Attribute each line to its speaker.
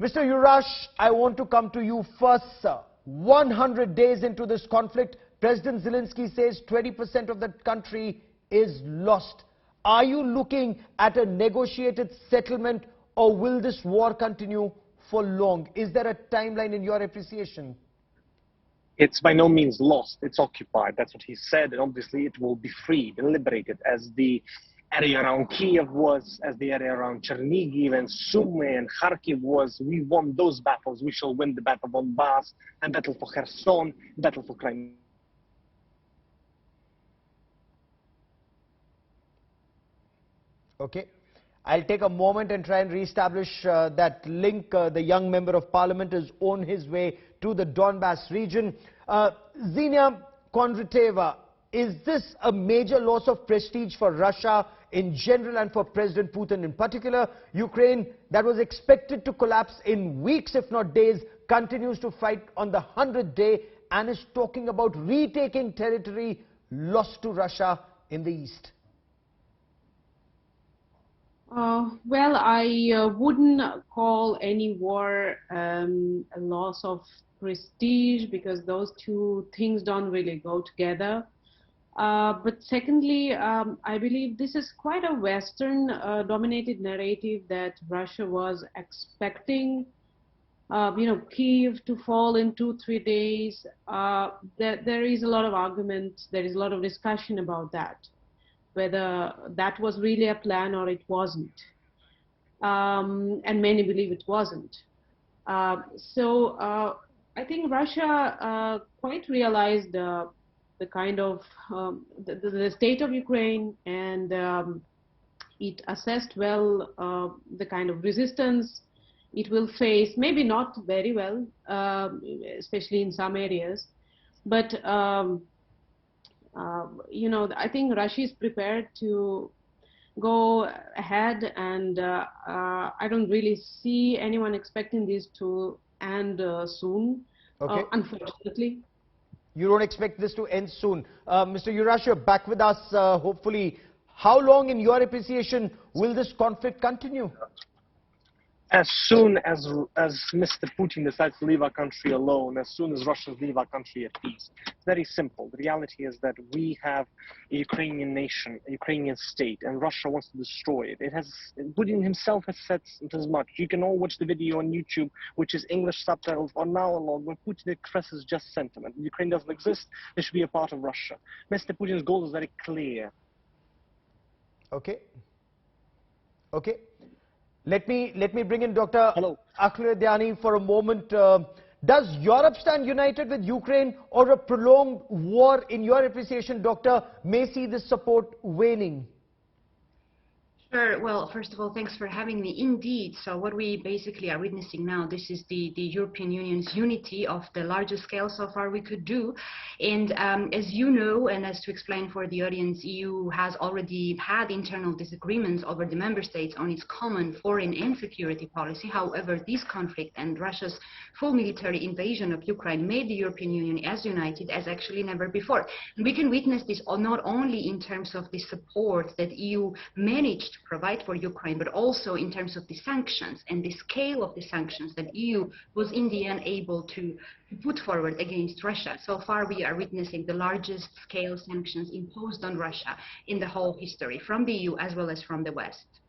Speaker 1: Mr. Yurash, I want to come to you first, sir. 100 days into this conflict, President Zelensky says 20% of the country is lost. Are you looking at a negotiated settlement, or will this war continue for long? Is there a timeline in your appreciation?
Speaker 2: It's by no means lost. It's occupied. That's what he said. And obviously it will be freed and liberated, as the area around Kiev was, as the area around Chernihiv and Sumy and Kharkiv was. We won those battles. We shall win the battle of Donbass and battle for Kherson, battle for Crimea.
Speaker 1: Okay. I'll take a moment and try and reestablish that link. The young member of parliament is on his way to the Donbass region. Xenia Kondrateva, is this a major loss of prestige for Russia in general and for President Putin in particular? Ukraine, that was expected to collapse in weeks, if not days, continues to fight on the 100th day and is talking about retaking territory lost to Russia in the east.
Speaker 3: Well, I wouldn't call any war a loss of prestige, because those two things don't really go together. But secondly, I believe this is quite a Western dominated narrative that Russia was expecting, Kyiv to fall in 2-3 days. There is a lot of argument, there is a lot of discussion about that, whether that was really a plan or it wasn't. And many believe it wasn't. So I think Russia quite realized the kind of the state of Ukraine, and it assessed well the kind of resistance it will face. Maybe not very well, especially in some areas, but I think Russia is prepared to go ahead, and I don't really see anyone expecting this to end soon,
Speaker 1: okay.
Speaker 3: Unfortunately.
Speaker 1: You don't expect this to end soon. Mr. Yurash, you're back with us, hopefully. How long, in your appreciation, will this conflict continue?
Speaker 2: As soon as Mr. Putin decides to leave our country alone, as soon as Russians leave our country at peace. It's very simple. The reality is that we have a Ukrainian nation, a Ukrainian state, and Russia wants to destroy it. Putin himself has said as much. You can all watch the video on YouTube, which is English subtitles, or now alone, where Putin expresses just sentiment. Ukraine doesn't exist. It should be a part of Russia. Mr. Putin's goal is very clear.
Speaker 1: Okay. Okay. Let me bring in Dr. Akhliadiani for a moment. Does Europe stand united with Ukraine, or a prolonged war, in your appreciation, Doctor, may see this support waning?
Speaker 4: Sure. Well, first of all, thanks for having me. Indeed. So what we basically are witnessing now, this is the European Union's unity of the largest scale so far we could do. And as you know, and as to explain for the audience, EU has already had internal disagreements over the member states on its common foreign and security policy. However, this conflict and Russia's full military invasion of Ukraine made the European Union as united as actually never before. And we can witness this not only in terms of the support that EU managed to provide for Ukraine, but also in terms of the sanctions and the scale of the sanctions that EU was in the end able to put forward against Russia. So far, we are witnessing the largest scale sanctions imposed on Russia in the whole history, from the EU as well as from the West.